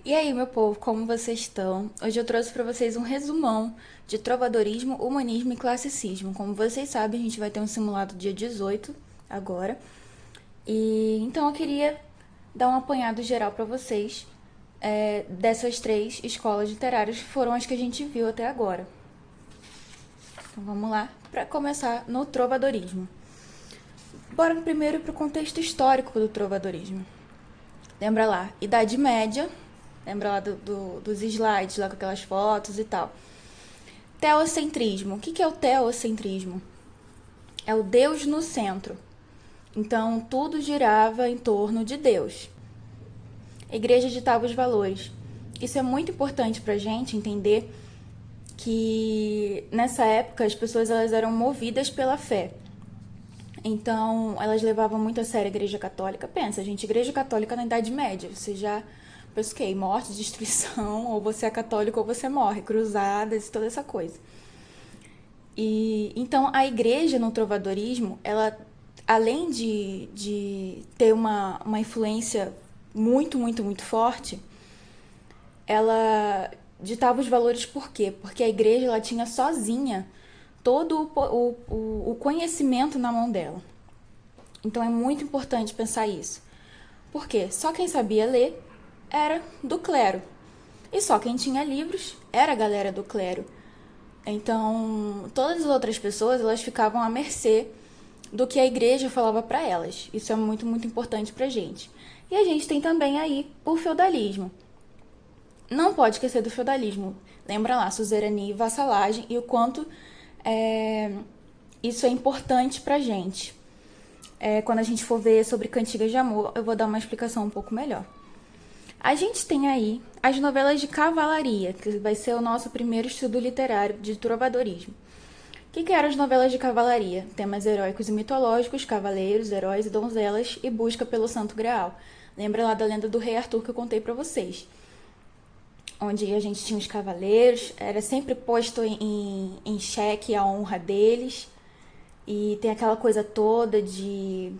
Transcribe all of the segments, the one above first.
E aí, meu povo, como vocês estão? Hoje eu trouxe para vocês um resumão de trovadorismo, humanismo e classicismo. Como vocês sabem, a gente vai ter um simulado dia 18 agora. E então eu queria dar um apanhado geral para vocês dessas três escolas literárias que foram as que a gente viu até agora. Então vamos lá para começar no trovadorismo. Bora primeiro para o contexto histórico do trovadorismo. Lembra lá, Idade Média, lembra lá dos slides, lá com aquelas fotos e tal. Teocentrismo. O que é o teocentrismo? É o Deus no centro. Então, tudo girava em torno de Deus. A igreja ditava os valores. Isso é muito importante para a gente entender que nessa época as pessoas elas eram movidas pela fé. Então, elas levavam muito a sério a Igreja Católica. Pensa, gente, Igreja Católica na Idade Média. Você já pensa o quê? Morte, destruição, ou você é católico ou você morre. Cruzadas e toda essa coisa. E então, a Igreja no trovadorismo, ela, além de ter uma influência muito, muito, muito forte, ela ditava os valores por quê? Porque a Igreja ela tinha sozinha todo o conhecimento na mão dela. Então é muito importante pensar isso. Por quê? Só quem sabia ler era do clero. E só quem tinha livros era a galera do clero. Então, todas as outras pessoas, elas ficavam à mercê do que a igreja falava para elas. Isso é muito, muito importante pra gente. E a gente tem também aí o feudalismo. Não pode esquecer do feudalismo. Lembra lá, suzerania e vassalagem e o quanto isso é importante pra gente. Quando a gente for ver sobre cantigas de amor, eu vou dar uma explicação um pouco melhor. A gente tem aí as novelas de cavalaria, que vai ser o nosso primeiro estudo literário de trovadorismo. O que eram as novelas de cavalaria? Temas heróicos e mitológicos, cavaleiros, heróis e donzelas e busca pelo Santo Graal. Lembra lá da lenda do rei Arthur que eu contei pra vocês? Onde a gente tinha os cavaleiros, era sempre posto em xeque a honra deles. E tem aquela coisa toda de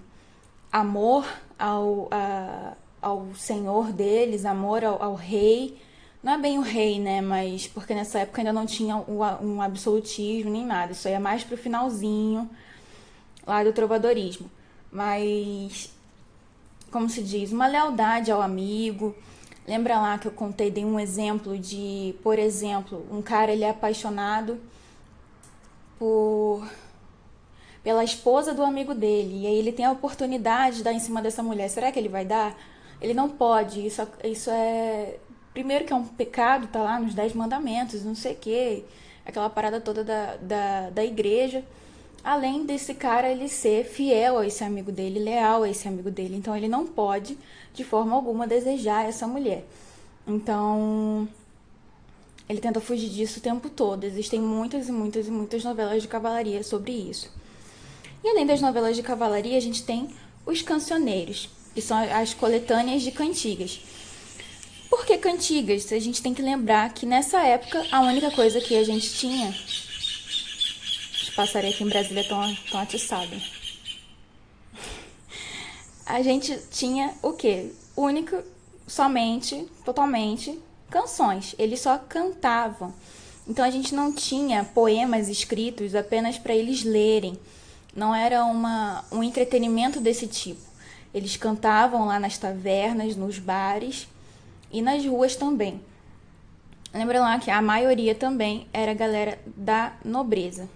amor ao senhor deles, amor ao rei. Não é bem o rei, né? Mas porque nessa época ainda não tinha um absolutismo nem nada. Isso aí é mais pro finalzinho lá do trovadorismo. Mas, como se diz, uma lealdade ao amigo. Lembra lá que eu contei, dei um exemplo de, por exemplo, um cara ele é apaixonado pela esposa do amigo dele. E aí ele tem a oportunidade de dar em cima dessa mulher. Será que ele vai dar? Ele não pode. Isso é... Primeiro que é um pecado, tá lá nos 10 mandamentos, não sei o quê. Aquela parada toda da igreja. Além desse cara ele ser fiel a esse amigo dele, leal a esse amigo dele. Então ele não pode, de forma alguma, desejar essa mulher. Então... ele tenta fugir disso o tempo todo. Existem muitas e muitas e muitas novelas de cavalaria sobre isso. E além das novelas de cavalaria, a gente tem os cancioneiros, que são as coletâneas de cantigas. Por que cantigas? A gente tem que lembrar que nessa época a única coisa que a gente tinha... Os passarinhos aqui em Brasília estão atiçados. A gente tinha o quê? Único, somente, totalmente, canções. Eles só cantavam. Então a gente não tinha poemas escritos apenas para eles lerem. Não era um entretenimento desse tipo. Eles cantavam lá nas tavernas, nos bares e nas ruas também. Lembra lá que a maioria também era a galera da nobreza.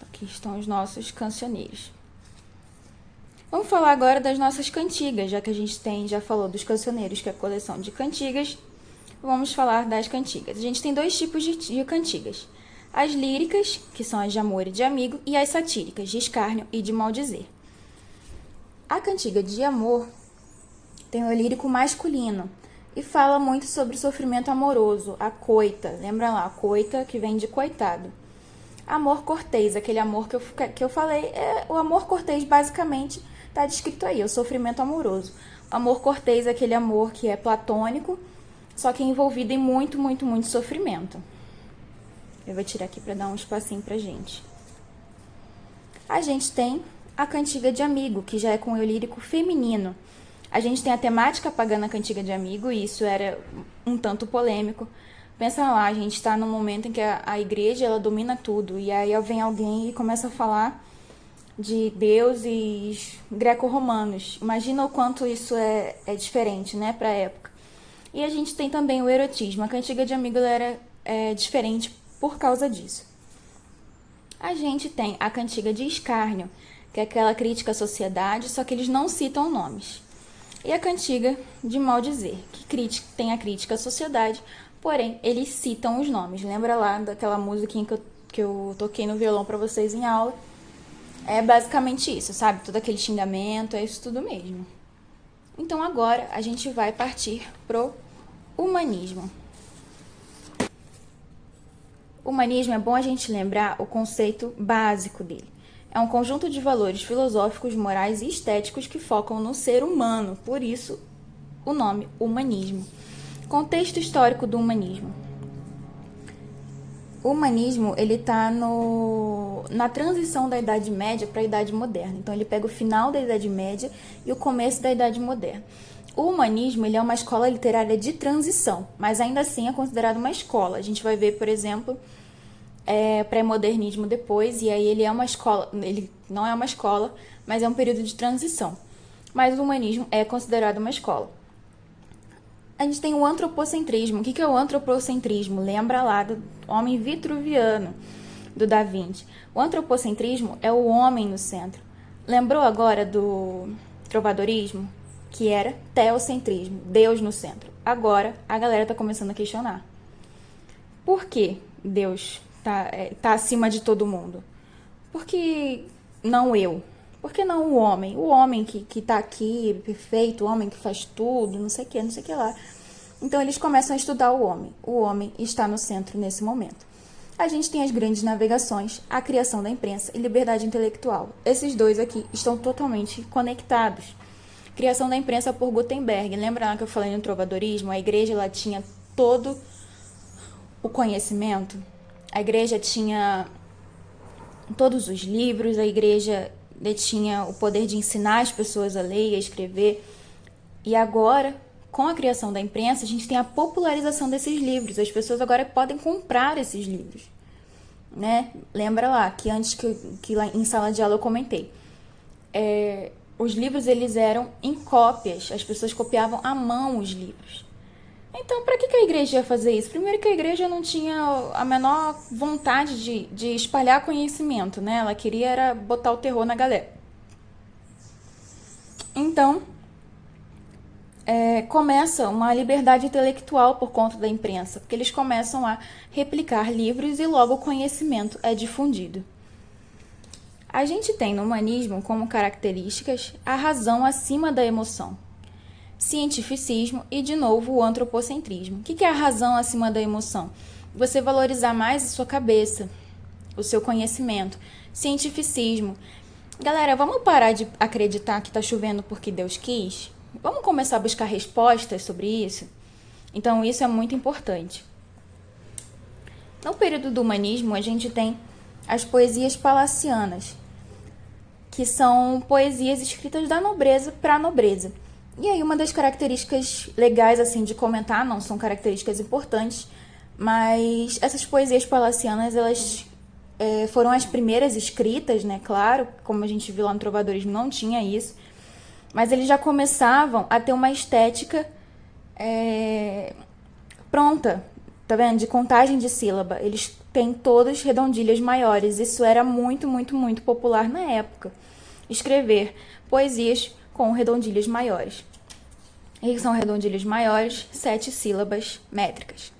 Aqui estão os nossos cancioneiros. Vamos falar agora das nossas cantigas, já que a gente já falou dos cancioneiros, que é a coleção de cantigas. Vamos falar das cantigas. A gente tem dois tipos de cantigas. As líricas, que são as de amor e de amigo, e as satíricas, de escárnio e de maldizer. A cantiga de amor tem o lírico masculino e fala muito sobre o sofrimento amoroso, a coita. Lembra lá, a coita que vem de coitado. Amor cortês, aquele amor que eu falei, o amor cortês basicamente está descrito aí, o sofrimento amoroso. O amor cortês é aquele amor que é platônico, só que é envolvido em muito, muito, muito sofrimento. Eu vou tirar aqui para dar um espacinho pra gente. A gente tem a cantiga de amigo, que já é com o lírico feminino. A gente tem a temática pagana cantiga de amigo, e isso era um tanto polêmico. Pensa lá, a gente está num momento em que a igreja ela domina tudo, e aí vem alguém e começa a falar de deuses greco-romanos. Imagina o quanto isso é diferente, né, para a época. E a gente tem também o erotismo. A cantiga de amigo era diferente por causa disso. A gente tem a cantiga de escárnio, que é aquela crítica à sociedade, só que eles não citam nomes. E a cantiga de maldizer, que tem a crítica à sociedade, porém eles citam os nomes. Lembra lá daquela musiquinha que eu toquei no violão para vocês em aula? É basicamente isso, sabe? Todo aquele xingamento, é isso tudo mesmo. Então agora a gente vai partir pro humanismo. O humanismo é bom a gente lembrar o conceito básico dele. É um conjunto de valores filosóficos, morais e estéticos que focam no ser humano, por isso o nome humanismo. Contexto histórico do humanismo. O humanismo ele está na transição da Idade Média para a Idade Moderna. Então ele pega o final da Idade Média e o começo da Idade Moderna. O humanismo ele é uma escola literária de transição, mas ainda assim é considerado uma escola. A gente vai ver, por exemplo, pré-modernismo depois, e aí ele é uma escola, ele não é uma escola, mas é um período de transição. Mas o humanismo é considerado uma escola. A gente tem o antropocentrismo. O que é o antropocentrismo? Lembra lá do homem vitruviano, do Da Vinci. O antropocentrismo é o homem no centro. Lembrou agora do trovadorismo? Que era teocentrismo, Deus no centro. Agora a galera está começando a questionar. Por que Deus tá acima de todo mundo? Por que não eu? Por que não o homem? O homem que tá aqui, perfeito, o homem que faz tudo, não sei o que, não sei o que lá. Então eles começam a estudar o homem. O homem está no centro nesse momento. A gente tem as grandes navegações, a criação da imprensa e liberdade intelectual. Esses dois aqui estão totalmente conectados. Criação da imprensa por Gutenberg. Lembra lá que eu falei no trovadorismo? A igreja ela tinha todo o conhecimento. A igreja tinha todos os livros, a igreja detinha o poder de ensinar as pessoas a ler e a escrever. E agora, com a criação da imprensa, a gente tem a popularização desses livros. As pessoas agora podem comprar esses livros, né? Lembra lá que antes que lá em sala de aula eu comentei. Os livros eles eram em cópias. As pessoas copiavam à mão os livros. Então, para que a igreja ia fazer isso? Primeiro que a igreja não tinha a menor vontade de espalhar conhecimento, né? Ela queria era botar o terror na galera. Então, começa uma liberdade intelectual por conta da imprensa, porque eles começam a replicar livros e logo o conhecimento é difundido. A gente tem no humanismo como características a razão acima da emoção, cientificismo e, de novo, o antropocentrismo. O que é a razão acima da emoção? Você valorizar mais a sua cabeça, o seu conhecimento. Cientificismo. Galera, vamos parar de acreditar que está chovendo porque Deus quis? Vamos começar a buscar respostas sobre isso? Então, isso é muito importante. No período do humanismo, a gente tem as poesias palacianas, que são poesias escritas da nobreza para a nobreza. E aí uma das características legais assim de comentar, não são características importantes, mas essas poesias palacianas, elas foram as primeiras escritas, né? Claro, como a gente viu lá no trovadorismo, não tinha isso, mas eles já começavam a ter uma estética pronta, tá vendo? De contagem de sílaba. Eles têm todas redondilhas maiores. Isso era muito, muito, muito popular na época. Escrever poesias com redondilhas maiores. E são redondilhas maiores, 7 sílabas métricas.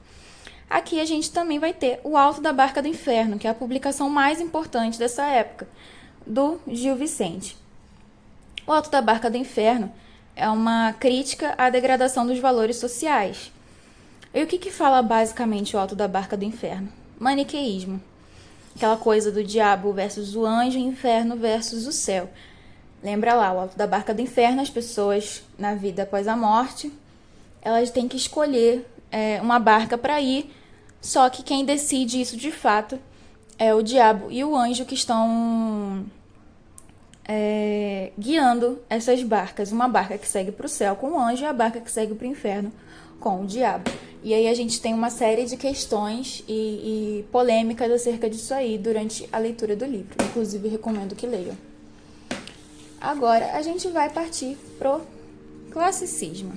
Aqui a gente também vai ter o Alto da Barca do Inferno, que é a publicação mais importante dessa época, do Gil Vicente. O Alto da Barca do Inferno é uma crítica à degradação dos valores sociais. E o que fala basicamente o Alto da Barca do Inferno? Maniqueísmo. Aquela coisa do diabo versus o anjo e o inferno versus o céu. Lembra lá, o Alto da Barca do Inferno, as pessoas na vida após a morte, elas têm que escolher uma barca para ir, só que quem decide isso de fato é o diabo e o anjo que estão guiando essas barcas. Uma barca que segue para o céu com o anjo e a barca que segue para o inferno com o diabo. E aí a gente tem uma série de questões e polêmicas acerca disso aí durante a leitura do livro. Inclusive, recomendo que leiam. Agora, a gente vai partir pro classicismo.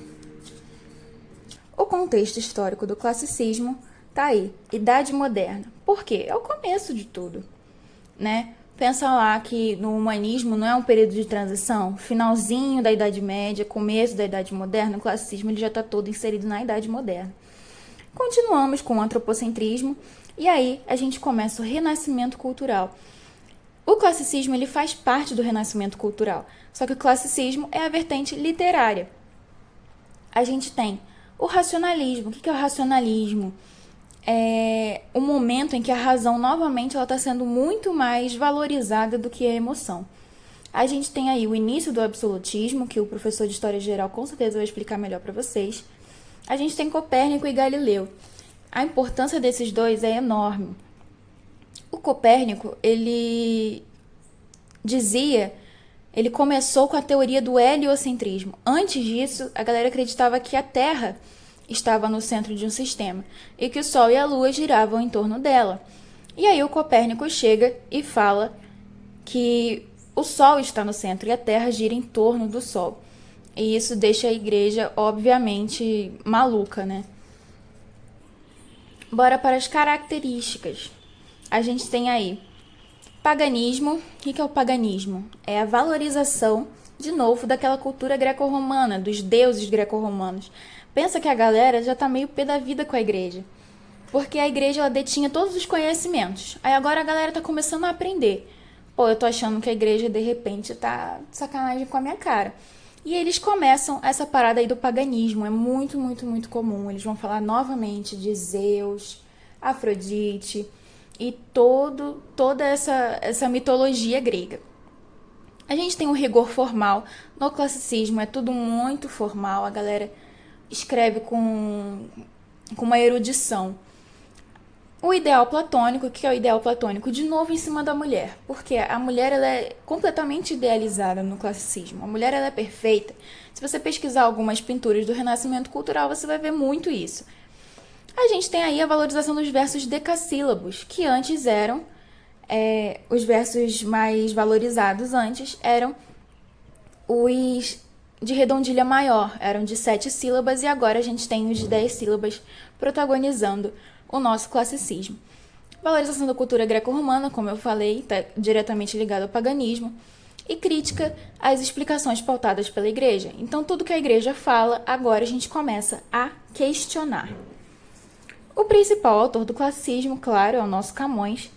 O contexto histórico do classicismo tá aí, Idade Moderna. Por quê? É o começo de tudo, né? Pensa lá que no humanismo não é um período de transição, finalzinho da Idade Média, começo da Idade Moderna, o classicismo ele já está todo inserido na Idade Moderna. Continuamos com o antropocentrismo e aí a gente começa o renascimento cultural. O classicismo ele faz parte do renascimento cultural, só que o classicismo é a vertente literária. A gente tem o racionalismo. O que é o racionalismo? É o momento em que a razão novamente está sendo muito mais valorizada do que a emoção. A gente tem aí o início do absolutismo, que o professor de História Geral com certeza vai explicar melhor para vocês. A gente tem Copérnico e Galileu. A importância desses dois é enorme. O Copérnico, ele começou com a teoria do heliocentrismo. Antes disso, a galera acreditava que a Terra estava no centro de um sistema e que o Sol e a Lua giravam em torno dela. E aí o Copérnico chega e fala que o Sol está no centro e a Terra gira em torno do Sol. E isso deixa a igreja, obviamente, maluca, né? Bora para as características. A gente tem aí paganismo. O que é o paganismo? É a valorização, de novo, daquela cultura greco-romana, dos deuses greco-romanos. Pensa que a galera já tá meio pé da vida com a igreja. Porque a igreja ela detinha todos os conhecimentos. Aí agora a galera tá começando a aprender. Pô, eu tô achando que a igreja de repente tá de sacanagem com a minha cara. E eles começam essa parada aí do paganismo. É muito, muito, muito comum. Eles vão falar novamente de Zeus, Afrodite e toda essa mitologia grega. A gente tem um rigor formal. No classicismo é tudo muito formal. A galera escreve com uma erudição. O ideal platônico, o que é o ideal platônico? De novo em cima da mulher, porque a mulher ela é completamente idealizada no classicismo. A mulher ela é perfeita. Se você pesquisar algumas pinturas do Renascimento Cultural, você vai ver muito isso. A gente tem aí a valorização dos versos decassílabos, que antes eram os versos mais valorizados antes eram os de redondilha maior, eram de 7 sílabas, e agora a gente tem os de 10 sílabas protagonizando o nosso classicismo. Valorização da cultura greco-romana, como eu falei, está diretamente ligado ao paganismo, e crítica às explicações pautadas pela igreja. Então, tudo que a igreja fala, agora a gente começa a questionar. O principal autor do classicismo, claro, é o nosso Camões.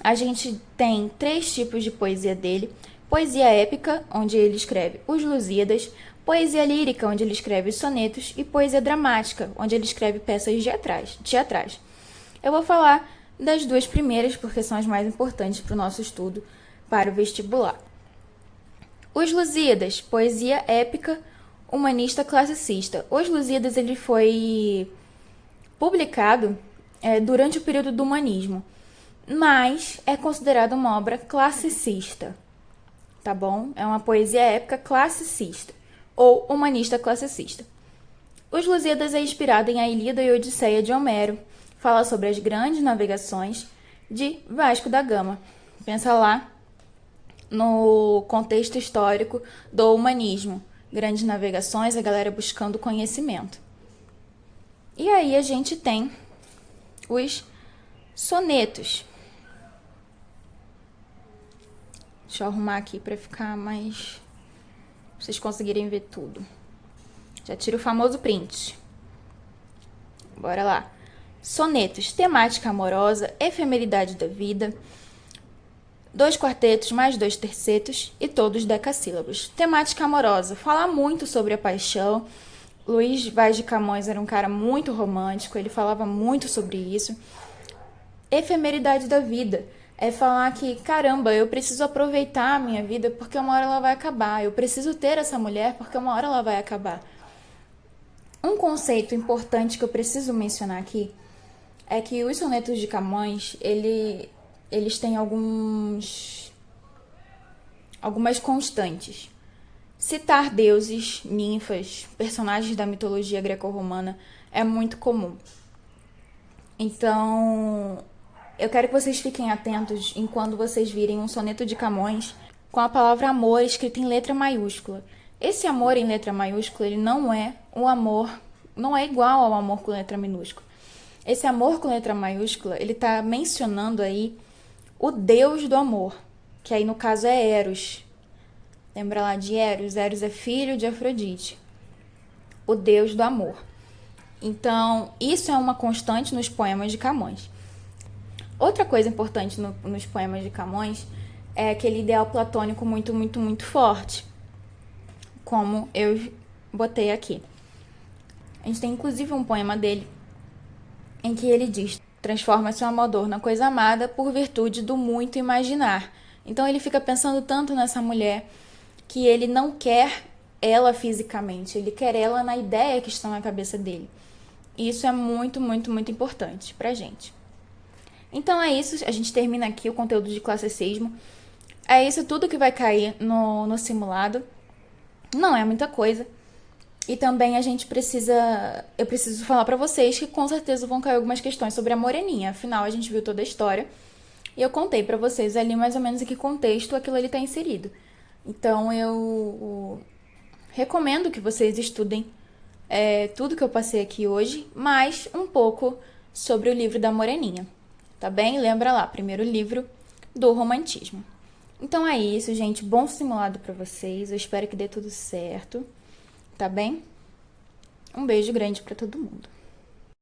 A gente tem 3 tipos de poesia dele. Poesia épica, onde ele escreve os Lusíadas, poesia lírica, onde ele escreve os sonetos, e poesia dramática, onde ele escreve peças teatrais. Eu vou falar das 2 primeiras, porque são as mais importantes para o nosso estudo para o vestibular. Os Lusíadas, poesia épica, humanista classicista. Os Lusíadas ele foi publicado durante o período do humanismo, mas é considerado uma obra classicista. Tá bom? É uma poesia épica classicista, ou humanista classicista. Os Lusíadas é inspirado em A Ilíada e Odisseia de Homero. Fala sobre as grandes navegações de Vasco da Gama. Pensa lá no contexto histórico do humanismo. Grandes navegações, a galera buscando conhecimento. E aí a gente tem os sonetos. Deixa eu arrumar aqui para ficar mais... vocês conseguirem ver tudo. Já tiro o famoso print. Bora lá. Sonetos, temática amorosa, efemeridade da vida, 2 quartetos mais 2 tercetos e todos decassílabos. Temática amorosa, fala muito sobre a paixão. Luís Vaz de Camões era um cara muito romântico, ele falava muito sobre isso. Efemeridade da vida é falar que, caramba, eu preciso aproveitar a minha vida porque uma hora ela vai acabar. Eu preciso ter essa mulher porque uma hora ela vai acabar. Um conceito importante que eu preciso mencionar aqui é que os sonetos de Camões, eles têm alguns algumas constantes. Citar deuses, ninfas, personagens da mitologia greco-romana é muito comum. Então, eu quero que vocês fiquem atentos em quando vocês virem um soneto de Camões com a palavra amor escrita em letra maiúscula. Esse amor em letra maiúscula, ele não é um amor, não é igual ao amor com letra minúscula. Esse amor com letra maiúscula, ele está mencionando aí o deus do amor, que aí no caso é Eros. Lembra lá de Eros? Eros é filho de Afrodite, o deus do amor. Então, isso é uma constante nos poemas de Camões. Outra coisa importante nos poemas de Camões é aquele ideal platônico muito, muito, muito forte, como eu botei aqui. A gente tem inclusive um poema dele em que ele diz: transforma-se o amador na coisa amada por virtude do muito imaginar. Então ele fica pensando tanto nessa mulher que ele não quer ela fisicamente, ele quer ela na ideia que está na cabeça dele. E isso é muito, muito, muito importante pra gente. Então é isso, a gente termina aqui o conteúdo de classicismo. É isso tudo que vai cair no simulado. Não é muita coisa. E também eu preciso falar pra vocês que com certeza vão cair algumas questões sobre a Moreninha. Afinal, a gente viu toda a história. E eu contei pra vocês ali mais ou menos em que contexto aquilo ali tá inserido. Então eu recomendo que vocês estudem tudo que eu passei aqui hoje, mais um pouco sobre o livro da Moreninha. Tá bem? Lembra lá, primeiro livro do romantismo. Então é isso, gente. Bom simulado pra vocês. Eu espero que dê tudo certo. Tá bem? Um beijo grande pra todo mundo.